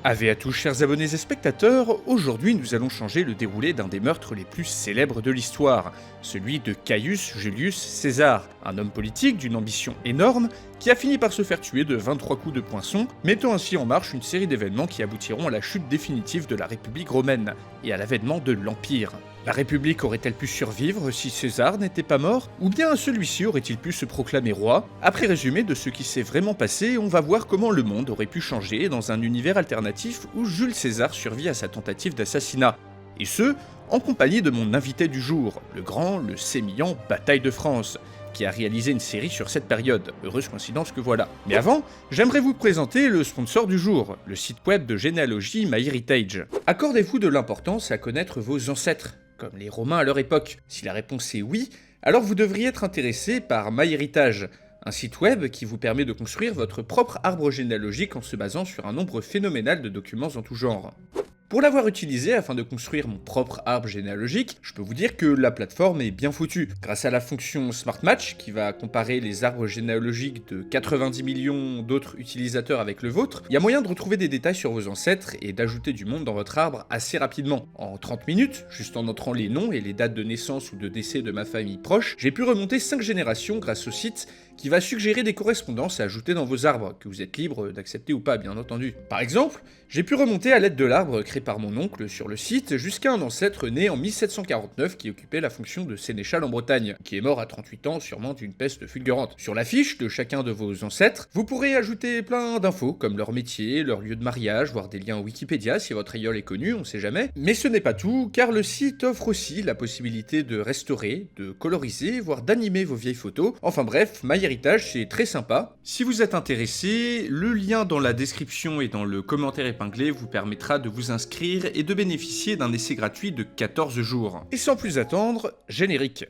Ave à tous chers abonnés et spectateurs, aujourd'hui nous allons changer le déroulé d'un des meurtres les plus célèbres de l'histoire, celui de Caius Julius César, un homme politique d'une ambition énorme qui a fini par se faire tuer de 23 coups de poinçon, mettant ainsi en marche une série d'événements qui aboutiront à la chute définitive de la République romaine et à l'avènement de l'Empire. La République aurait-elle pu survivre si César n'était pas mort? Ou bien celui-ci aurait-il pu se proclamer roi? Après résumé de ce qui s'est vraiment passé, on va voir comment le monde aurait pu changer dans un univers alternatif où Jules César survit à sa tentative d'assassinat. Et ce, en compagnie de mon invité du jour, le grand, le sémillant Bataille de France, qui a réalisé une série sur cette période. Heureuse coïncidence que voilà. Mais avant, j'aimerais vous présenter le sponsor du jour, le site web de généalogie MyHeritage. Accordez-vous de l'importance à connaître vos ancêtres, comme les Romains à leur époque. Si la réponse est oui, alors vous devriez être intéressé par MyHeritage, un site web qui vous permet de construire votre propre arbre généalogique en se basant sur un nombre phénoménal de documents en tout genre. Pour l'avoir utilisé afin de construire mon propre arbre généalogique, je peux vous dire que la plateforme est bien foutue. Grâce à la fonction Smart Match, qui va comparer les arbres généalogiques de 90 millions d'autres utilisateurs avec le vôtre, il y a moyen de retrouver des détails sur vos ancêtres et d'ajouter du monde dans votre arbre assez rapidement. En 30 minutes, juste en entrant les noms et les dates de naissance ou de décès de ma famille proche, j'ai pu remonter 5 générations grâce au site qui va suggérer des correspondances à ajouter dans vos arbres, que vous êtes libre d'accepter ou pas bien entendu. Par exemple, j'ai pu remonter à l'aide de l'arbre créé par mon oncle sur le site jusqu'à un ancêtre né en 1749 qui occupait la fonction de sénéchal en Bretagne, qui est mort à 38 ans sûrement d'une peste fulgurante. Sur la fiche de chacun de vos ancêtres, vous pourrez ajouter plein d'infos comme leur métier, leur lieu de mariage, voire des liens Wikipédia si votre aïeul est connu, on sait jamais. Mais ce n'est pas tout, car le site offre aussi la possibilité de restaurer, de coloriser, voire d'animer vos vieilles photos. Enfin bref, MyHeritage c'est très sympa. Si vous êtes intéressé, le lien dans la description et dans le commentaire épinglé vous permettra de vous inscrire et de bénéficier d'un essai gratuit de 14 jours. Et sans plus attendre, générique.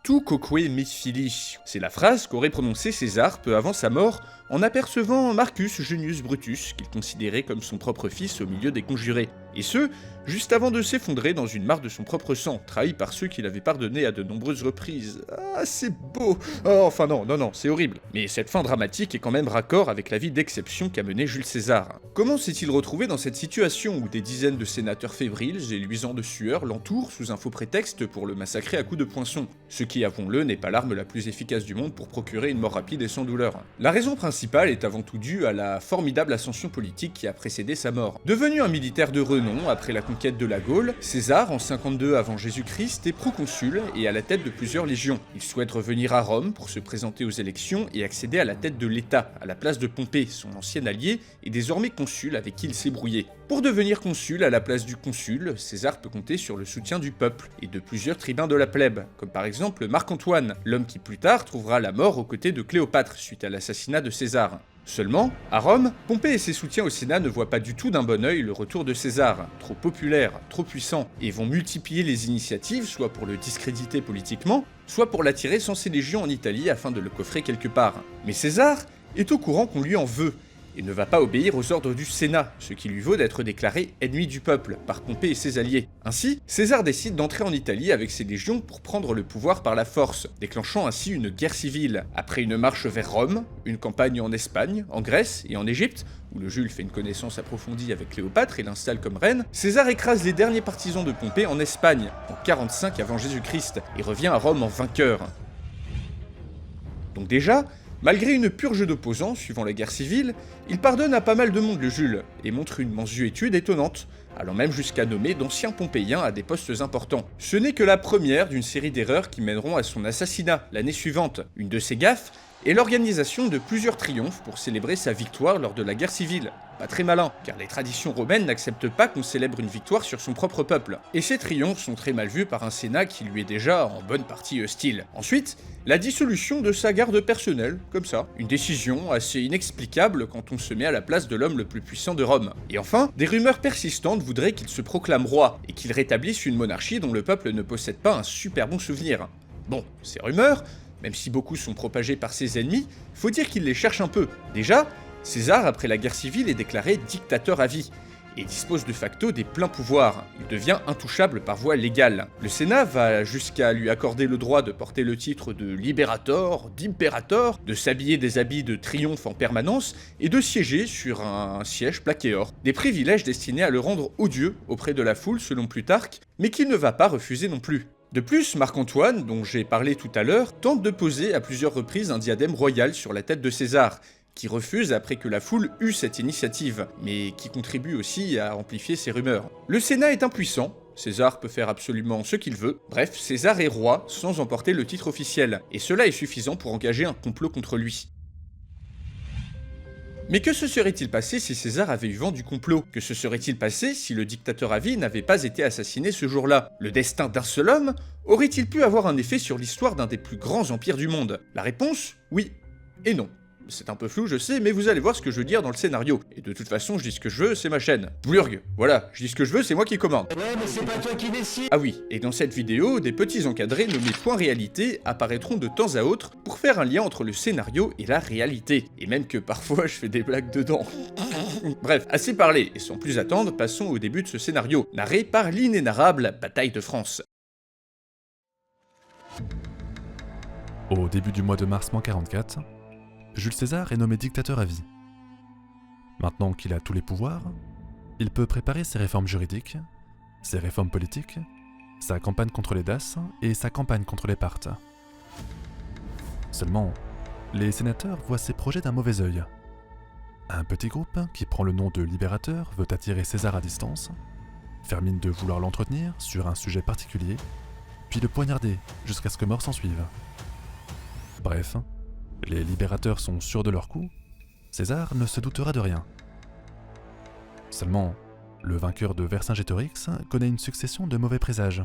Tu quoque mi fili, c'est la phrase qu'aurait prononcée César peu avant sa mort en apercevant Marcus Junius Brutus, qu'il considérait comme son propre fils au milieu des conjurés. Et ce, juste avant de s'effondrer dans une mare de son propre sang, trahi par ceux qui l'avaient pardonné à de nombreuses reprises. Ah, c'est beau. Oh, enfin non, c'est horrible. Mais cette fin dramatique est quand même raccord avec la vie d'exception qu'a menée Jules César. Comment s'est-il retrouvé dans cette situation où des dizaines de sénateurs fébriles et luisants de sueur l'entourent sous un faux prétexte pour le massacrer à coups de poinçon? Ce qui, avouons-le, n'est pas l'arme la plus efficace du monde pour procurer une mort rapide et sans douleur. La raison principale est avant tout due à la formidable ascension politique qui a précédé sa mort. Devenu un militaire de renom après la conquête de la Gaule, César, en 52 avant Jésus-Christ, est proconsul et à la tête de plusieurs légions. Il souhaite revenir à Rome pour se présenter aux élections et accéder à la tête de l'État, à la place de Pompée, son ancien allié et désormais consul avec qui il s'est brouillé. Pour devenir consul à la place du consul, César peut compter sur le soutien du peuple et de plusieurs tribuns de la plèbe, comme par exemple Marc-Antoine, l'homme qui plus tard trouvera la mort aux côtés de Cléopâtre suite à l'assassinat de César. Seulement, à Rome, Pompée et ses soutiens au Sénat ne voient pas du tout d'un bon œil le retour de César, trop populaire, trop puissant, et vont multiplier les initiatives, soit pour le discréditer politiquement, soit pour l'attirer sans ses légions en Italie afin de le coffrer quelque part. Mais César est au courant qu'on lui en veut, et ne va pas obéir aux ordres du Sénat, ce qui lui vaut d'être déclaré ennemi du peuple par Pompée et ses alliés. Ainsi, César décide d'entrer en Italie avec ses légions pour prendre le pouvoir par la force, déclenchant ainsi une guerre civile. Après une marche vers Rome, une campagne en Espagne, en Grèce et en Égypte, où le Jules fait une connaissance approfondie avec Cléopâtre et l'installe comme reine, César écrase les derniers partisans de Pompée en Espagne, en 45 avant Jésus-Christ, et revient à Rome en vainqueur. Donc déjà, malgré une purge d'opposants suivant la guerre civile, il pardonne à pas mal de monde le Jules, et montre une mansuétude étonnante, allant même jusqu'à nommer d'anciens Pompéiens à des postes importants. Ce n'est que la première d'une série d'erreurs qui mèneront à son assassinat l'année suivante. Une de ses gaffes est l'organisation de plusieurs triomphes pour célébrer sa victoire lors de la guerre civile. Pas très malin, car les traditions romaines n'acceptent pas qu'on célèbre une victoire sur son propre peuple. Et ces triomphes sont très mal vus par un Sénat qui lui est déjà en bonne partie hostile. Ensuite, la dissolution de sa garde personnelle, comme ça. Une décision assez inexplicable quand on se met à la place de l'homme le plus puissant de Rome. Et enfin, des rumeurs persistantes voudraient qu'il se proclame roi, et qu'il rétablisse une monarchie dont le peuple ne possède pas un super bon souvenir. Bon, ces rumeurs, même si beaucoup sont propagées par ses ennemis, faut dire qu'il les cherche un peu. Déjà, César, après la guerre civile, est déclaré dictateur à vie. et dispose de facto des pleins pouvoirs. Il devient intouchable par voie légale. Le Sénat va jusqu'à lui accorder le droit de porter le titre de Liberator, d'Imperator, de s'habiller des habits de triomphe en permanence et de siéger sur un siège plaqué or. Des privilèges destinés à le rendre odieux auprès de la foule selon Plutarque, mais qu'il ne va pas refuser non plus. De plus, Marc-Antoine, dont j'ai parlé tout à l'heure, tente de poser à plusieurs reprises un diadème royal sur la tête de César, qui refuse après que la foule eut cette initiative, mais qui contribue aussi à amplifier ces rumeurs. Le Sénat est impuissant, César peut faire absolument ce qu'il veut, bref, César est roi sans emporter le titre officiel, et cela est suffisant pour engager un complot contre lui. Mais que se serait-il passé si César avait eu vent du complot? Que se serait-il passé si le dictateur à vie n'avait pas été assassiné ce jour-là? Le destin d'un seul homme aurait-il pu avoir un effet sur l'histoire d'un des plus grands empires du monde? La réponse, oui et non. C'est un peu flou, je sais, mais vous allez voir ce que je veux dire dans le scénario. Et de toute façon, je dis ce que je veux, c'est ma chaîne. Blurg, voilà, je dis ce que je veux, c'est moi qui commande. Ouais, mais c'est pas toi qui décide. Ah oui, et dans cette vidéo, des petits encadrés nommés points réalité apparaîtront de temps à autre pour faire un lien entre le scénario et la réalité. Et même que parfois, je fais des blagues dedans. Bref, assez parlé, et sans plus attendre, passons au début de ce scénario, narré par l'inénarrable Bataille de France. Au début du mois de mars 44, Jules César est nommé dictateur à vie. Maintenant qu'il a tous les pouvoirs, il peut préparer ses réformes juridiques, ses réformes politiques, sa campagne contre les Daces et sa campagne contre les Parthes. Seulement, les sénateurs voient ces projets d'un mauvais œil. Un petit groupe, qui prend le nom de Libérateur, veut attirer César à distance, faire mine de vouloir l'entretenir sur un sujet particulier, puis le poignarder jusqu'à ce que mort s'ensuive. Bref, les libérateurs sont sûrs de leur coup, César ne se doutera de rien. Seulement, le vainqueur de Vercingétorix connaît une succession de mauvais présages.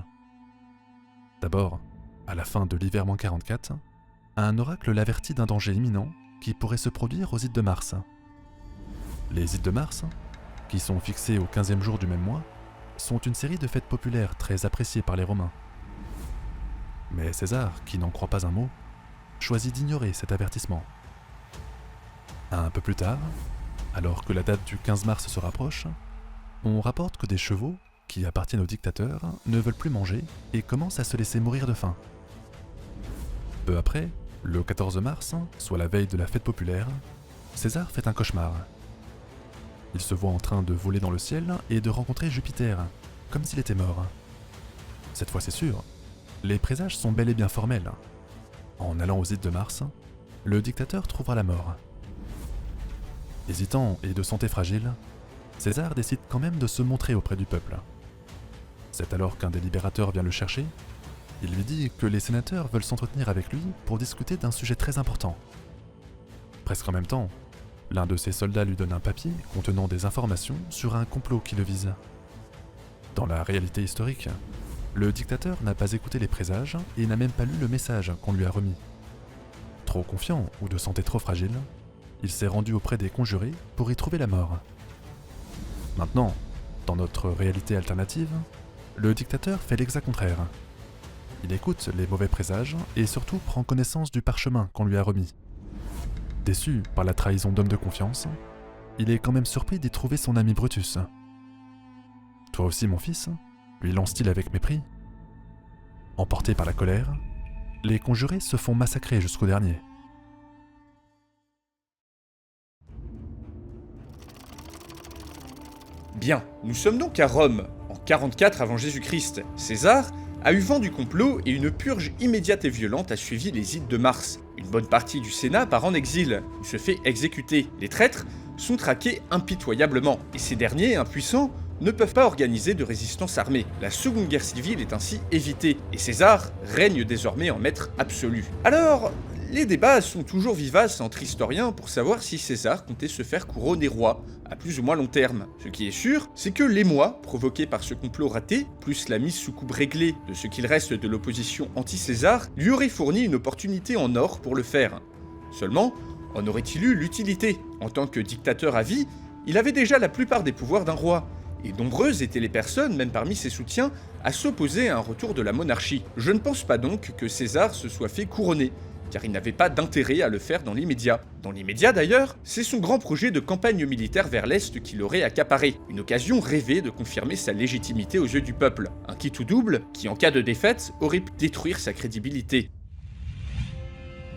D'abord, à la fin de l'hiver 44, un oracle l'avertit d'un danger imminent qui pourrait se produire aux Ides de Mars. Les Ides de Mars, qui sont fixées au 15e jour du même mois, sont une série de fêtes populaires très appréciées par les Romains. Mais César, qui n'en croit pas un mot, choisit d'ignorer cet avertissement. Un peu plus tard, alors que la date du 15 mars se rapproche, on rapporte que des chevaux, qui appartiennent au dictateur, ne veulent plus manger et commencent à se laisser mourir de faim. Peu après, le 14 mars, soit la veille de la fête populaire, César fait un cauchemar. Il se voit en train de voler dans le ciel et de rencontrer Jupiter, comme s'il était mort. Cette fois c'est sûr, les présages sont bel et bien formels. En allant aux Ides de Mars, le dictateur trouvera la mort. Hésitant et de santé fragile, César décide quand même de se montrer auprès du peuple. C'est alors qu'un des libérateurs vient le chercher. Il lui dit que les sénateurs veulent s'entretenir avec lui pour discuter d'un sujet très important. Presque en même temps, l'un de ses soldats lui donne un papier contenant des informations sur un complot qui le vise. Dans la réalité historique, le dictateur n'a pas écouté les présages et n'a même pas lu le message qu'on lui a remis. Trop confiant ou de santé trop fragile, il s'est rendu auprès des conjurés pour y trouver la mort. Maintenant, dans notre réalité alternative, le dictateur fait l'exact contraire. Il écoute les mauvais présages et surtout prend connaissance du parchemin qu'on lui a remis. Déçu par la trahison d'homme de confiance, il est quand même surpris d'y trouver son ami Brutus. « Toi aussi mon fils ?» lui lance-t-il avec mépris. Emportés par la colère, les conjurés se font massacrer jusqu'au dernier. Bien, nous sommes donc à Rome, en 44 avant Jésus-Christ. César a eu vent du complot et une purge immédiate et violente a suivi les Ides de Mars. Une bonne partie du Sénat part en exil, ou se fait exécuter. Les traîtres sont traqués impitoyablement, et ces derniers, impuissants, ne peuvent pas organiser de résistance armée. La Seconde Guerre civile est ainsi évitée, et César règne désormais en maître absolu. Alors, les débats sont toujours vivaces entre historiens pour savoir si César comptait se faire couronner roi, à plus ou moins long terme. Ce qui est sûr, c'est que l'émoi provoqué par ce complot raté, plus la mise sous coupe réglée de ce qu'il reste de l'opposition anti-César, lui aurait fourni une opportunité en or pour le faire. Seulement, en aurait-il eu l'utilité? En tant que dictateur à vie, il avait déjà la plupart des pouvoirs d'un roi, et nombreuses étaient les personnes, même parmi ses soutiens, à s'opposer à un retour de la monarchie. Je ne pense pas donc que César se soit fait couronner, car il n'avait pas d'intérêt à le faire dans l'immédiat. Dans l'immédiat d'ailleurs, c'est son grand projet de campagne militaire vers l'Est qui l'aurait accaparé, une occasion rêvée de confirmer sa légitimité aux yeux du peuple, un qui tout double qui en cas de défaite aurait pu détruire sa crédibilité.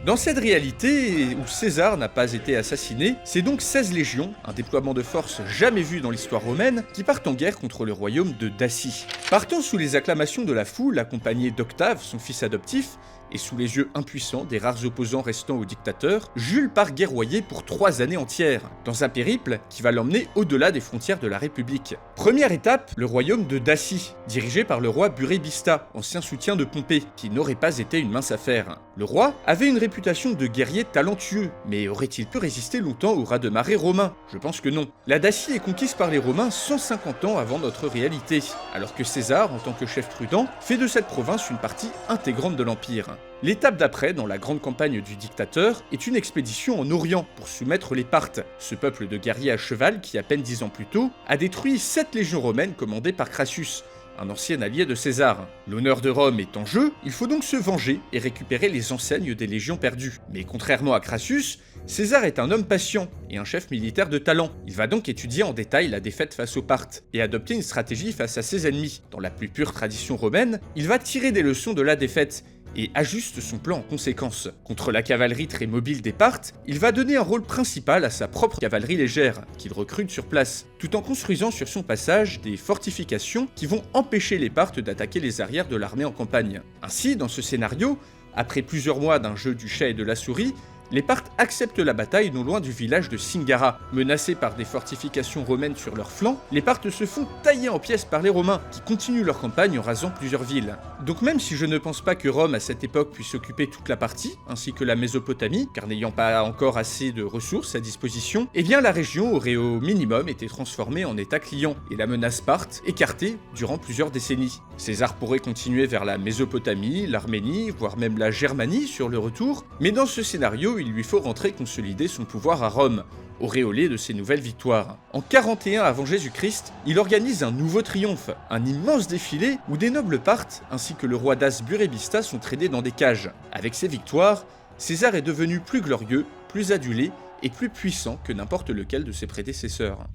Dans cette réalité, où César n'a pas été assassiné, c'est donc 16 légions, un déploiement de force jamais vu dans l'histoire romaine, qui partent en guerre contre le royaume de Dacie. Partant sous les acclamations de la foule, accompagné d'Octave, son fils adoptif, et sous les yeux impuissants des rares opposants restants au dictateur, Jules part guerroyer pour 3 années entières, dans un périple qui va l'emmener au-delà des frontières de la République. Première étape, le royaume de Dacie, dirigé par le roi Burebista, ancien soutien de Pompée, qui n'aurait pas été une mince affaire. Le roi avait une réputation de guerrier talentueux, mais aurait-il pu résister longtemps au raz-de-marée romain? Je pense que non. La Dacie est conquise par les Romains 150 ans avant notre réalité, alors que César, en tant que chef prudent, fait de cette province une partie intégrante de l'Empire. L'étape d'après, dans la grande campagne du dictateur, est une expédition en Orient pour soumettre les Parthes, ce peuple de guerriers à cheval qui, à peine 10 ans plus tôt, a détruit 7 légions romaines commandées par Crassus, un ancien allié de César. L'honneur de Rome est en jeu, il faut donc se venger et récupérer les enseignes des légions perdues. Mais contrairement à Crassus, César est un homme patient et un chef militaire de talent. Il va donc étudier en détail la défaite face aux Parthes et adopter une stratégie face à ses ennemis. Dans la plus pure tradition romaine, il va tirer des leçons de la défaite et ajuste son plan en conséquence. Contre la cavalerie très mobile des Parthes, il va donner un rôle principal à sa propre cavalerie légère, qu'il recrute sur place, tout en construisant sur son passage des fortifications qui vont empêcher les Parthes d'attaquer les arrières de l'armée en campagne. Ainsi, dans ce scénario, après plusieurs mois d'un jeu du chat et de la souris, les Parthes acceptent la bataille non loin du village de Singara. Menacés par des fortifications romaines sur leurs flancs, les Parthes se font tailler en pièces par les Romains, qui continuent leur campagne en rasant plusieurs villes. Donc même si je ne pense pas que Rome à cette époque puisse occuper toute la partie, ainsi que la Mésopotamie, car n'ayant pas encore assez de ressources à disposition, eh bien la région aurait au minimum été transformée en état client, et la menace parthe écartée durant plusieurs décennies. César pourrait continuer vers la Mésopotamie, l'Arménie, voire même la Germanie sur le retour, mais dans ce scénario, il lui faut rentrer consolider son pouvoir à Rome, auréolé de ses nouvelles victoires. En 41 avant Jésus-Christ, il organise un nouveau triomphe, un immense défilé où des nobles Parthes ainsi que le roi Dace Burebista sont traînés dans des cages. Avec ses victoires, César est devenu plus glorieux, plus adulé et plus puissant que n'importe lequel de ses prédécesseurs.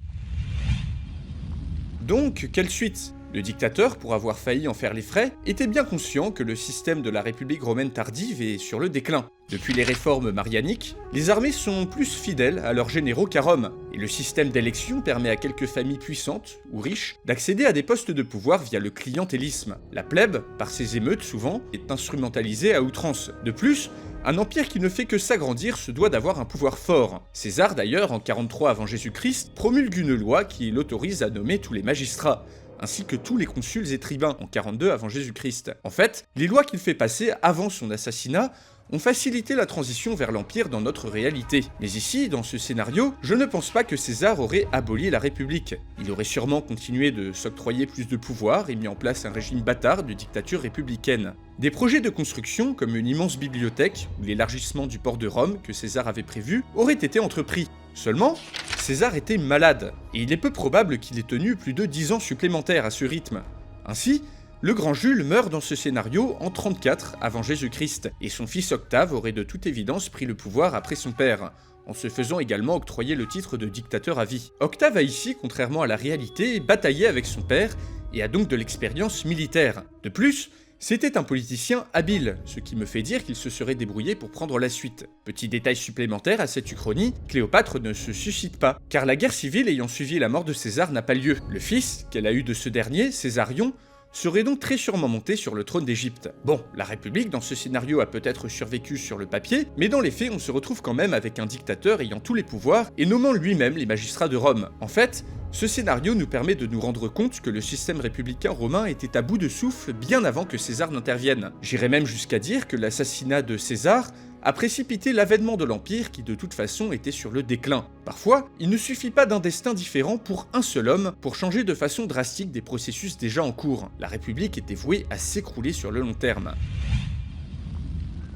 Donc, quelle suite ? Le dictateur, pour avoir failli en faire les frais, était bien conscient que le système de la République romaine tardive est sur le déclin. Depuis les réformes marianiques, les armées sont plus fidèles à leurs généraux qu'à Rome, et le système d'élection permet à quelques familles puissantes, ou riches, d'accéder à des postes de pouvoir via le clientélisme. La plèbe, par ses émeutes souvent, est instrumentalisée à outrance. De plus, un empire qui ne fait que s'agrandir se doit d'avoir un pouvoir fort. César d'ailleurs, en 43 avant Jésus-Christ, promulgue une loi qui l'autorise à nommer tous les magistrats, ainsi que tous les consuls et tribuns en 42 avant Jésus-Christ. En fait, les lois qu'il fait passer avant son assassinat ont facilité la transition vers l'Empire dans notre réalité. Mais ici, dans ce scénario, je ne pense pas que César aurait aboli la République. Il aurait sûrement continué de s'octroyer plus de pouvoir et mis en place un régime bâtard de dictature républicaine. Des projets de construction, comme une immense bibliothèque ou l'élargissement du port de Rome que César avait prévu, auraient été entrepris. Seulement, César était malade, et il est peu probable qu'il ait tenu plus de 10 ans supplémentaires à ce rythme. Ainsi, le grand Jules meurt dans ce scénario en 34 avant Jésus-Christ, et son fils Octave aurait de toute évidence pris le pouvoir après son père, en se faisant également octroyer le titre de dictateur à vie. Octave a ici, contrairement à la réalité, bataillé avec son père, et a donc de l'expérience militaire. De plus, c'était un politicien habile, ce qui me fait dire qu'il se serait débrouillé pour prendre la suite. Petit détail supplémentaire à cette uchronie, Cléopâtre ne se suscite pas, car la guerre civile ayant suivi la mort de César n'a pas lieu. Le fils qu'elle a eu de ce dernier, Césarion, serait donc très sûrement monté sur le trône d'Égypte. Bon, la République dans ce scénario a peut-être survécu sur le papier, mais dans les faits on se retrouve quand même avec un dictateur ayant tous les pouvoirs et nommant lui-même les magistrats de Rome. En fait, ce scénario nous permet de nous rendre compte que le système républicain romain était à bout de souffle bien avant que César n'intervienne. J'irais même jusqu'à dire que l'assassinat de César a précipité l'avènement de l'Empire qui de toute façon était sur le déclin. Parfois, il ne suffit pas d'un destin différent pour un seul homme pour changer de façon drastique des processus déjà en cours. La République était vouée à s'écrouler sur le long terme.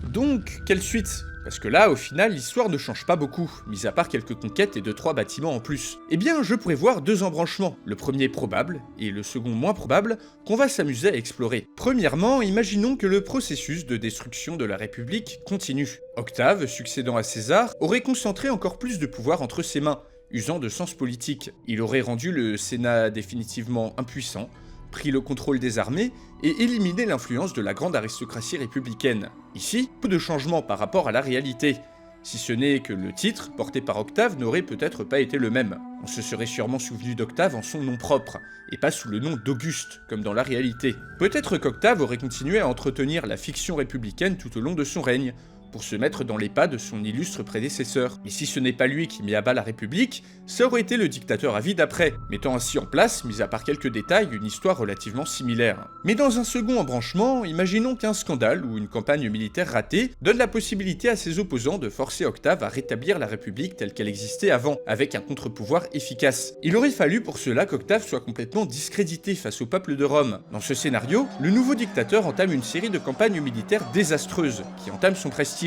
Donc, quelle suite ? Parce que là, au final, l'histoire ne change pas beaucoup, mis à part quelques conquêtes et 2-3 bâtiments en plus. Eh bien, je pourrais voir deux embranchements, le premier probable, et le second moins probable, qu'on va s'amuser à explorer. Premièrement, imaginons que le processus de destruction de la République continue. Octave, succédant à César, aurait concentré encore plus de pouvoir entre ses mains, usant de sens politique. Il aurait rendu le Sénat définitivement impuissant, pris le contrôle des armées et éliminé l'influence de la grande aristocratie républicaine. Ici, peu de changements par rapport à la réalité, si ce n'est que le titre, porté par Octave, n'aurait peut-être pas été le même. On se serait sûrement souvenu d'Octave en son nom propre, et pas sous le nom d'Auguste, comme dans la réalité. Peut-être qu'Octave aurait continué à entretenir la fiction républicaine tout au long de son règne, pour se mettre dans les pas de son illustre prédécesseur. Mais si ce n'est pas lui qui mit à bas la République, ça aurait été le dictateur à vie d'après, mettant ainsi en place, mis à part quelques détails, une histoire relativement similaire. Mais dans un second embranchement, imaginons qu'un scandale ou une campagne militaire ratée donne la possibilité à ses opposants de forcer Octave à rétablir la République telle qu'elle existait avant, avec un contre-pouvoir efficace. Il aurait fallu pour cela qu'Octave soit complètement discrédité face au peuple de Rome. Dans ce scénario, le nouveau dictateur entame une série de campagnes militaires désastreuses, qui entament son prestige.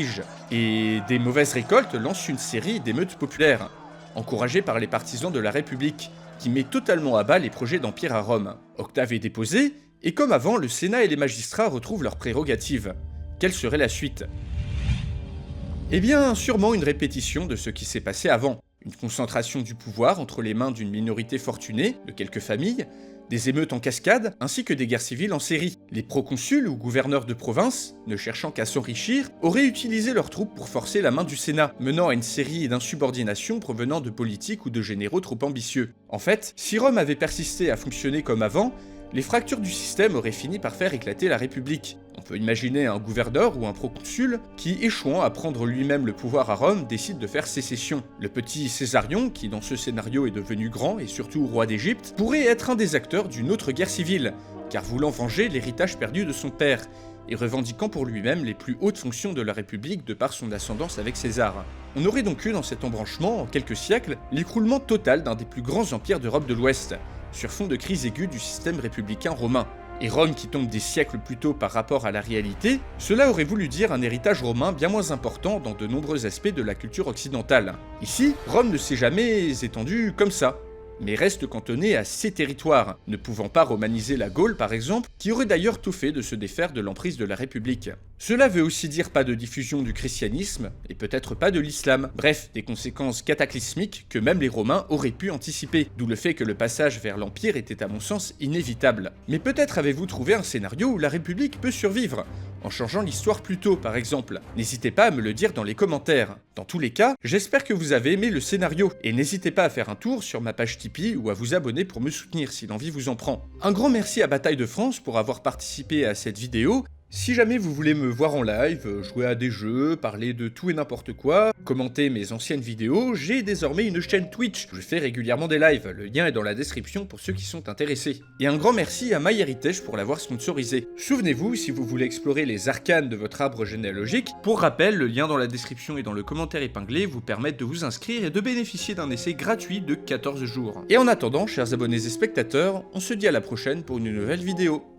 Et des mauvaises récoltes lancent une série d'émeutes populaires, encouragées par les partisans de la République, qui met totalement à bas les projets d'empire à Rome. Octave est déposé, et comme avant, le Sénat et les magistrats retrouvent leurs prérogatives. Quelle serait la suite? Eh bien, sûrement une répétition de ce qui s'est passé avant. Une concentration du pouvoir entre les mains d'une minorité fortunée, de quelques familles, des émeutes en cascade, ainsi que des guerres civiles en série. Les proconsuls ou gouverneurs de province, ne cherchant qu'à s'enrichir, auraient utilisé leurs troupes pour forcer la main du Sénat, menant à une série d'insubordinations provenant de politiques ou de généraux trop ambitieux. En fait, si Rome avait persisté à fonctionner comme avant, les fractures du système auraient fini par faire éclater la République. On peut imaginer un gouverneur ou un proconsul qui, échouant à prendre lui-même le pouvoir à Rome, décide de faire sécession. Le petit Césarion, qui dans ce scénario est devenu grand et surtout roi d'Égypte, pourrait être un des acteurs d'une autre guerre civile, car voulant venger l'héritage perdu de son père, et revendiquant pour lui-même les plus hautes fonctions de la République de par son ascendance avec César. On aurait donc eu dans cet embranchement, en quelques siècles, l'écroulement total d'un des plus grands empires d'Europe de l'Ouest, sur fond de crise aiguë du système républicain romain. Et Rome qui tombe des siècles plus tôt par rapport à la réalité, cela aurait voulu dire un héritage romain bien moins important dans de nombreux aspects de la culture occidentale. Ici, Rome ne s'est jamais étendue comme ça, mais reste cantonnée à ses territoires, ne pouvant pas romaniser la Gaule par exemple, qui aurait d'ailleurs tout fait de se défaire de l'emprise de la République. Cela veut aussi dire pas de diffusion du christianisme, et peut-être pas de l'islam, bref, des conséquences cataclysmiques que même les Romains auraient pu anticiper, d'où le fait que le passage vers l'Empire était à mon sens inévitable. Mais peut-être avez-vous trouvé un scénario où la République peut survivre, en changeant l'histoire plus tôt par exemple. N'hésitez pas à me le dire dans les commentaires. Dans tous les cas, j'espère que vous avez aimé le scénario, et n'hésitez pas à faire un tour sur ma page Tipeee ou à vous abonner pour me soutenir si l'envie vous en prend. Un grand merci à Bataille de France pour avoir participé à cette vidéo. Si jamais vous voulez me voir en live, jouer à des jeux, parler de tout et n'importe quoi, commenter mes anciennes vidéos, j'ai désormais une chaîne Twitch. Je fais régulièrement des lives, le lien est dans la description pour ceux qui sont intéressés. Et un grand merci à MyHeritage pour l'avoir sponsorisé. Souvenez-vous, si vous voulez explorer les arcanes de votre arbre généalogique, pour rappel, le lien dans la description et dans le commentaire épinglé vous permettent de vous inscrire et de bénéficier d'un essai gratuit de 14 jours. Et en attendant, chers abonnés et spectateurs, on se dit à la prochaine pour une nouvelle vidéo.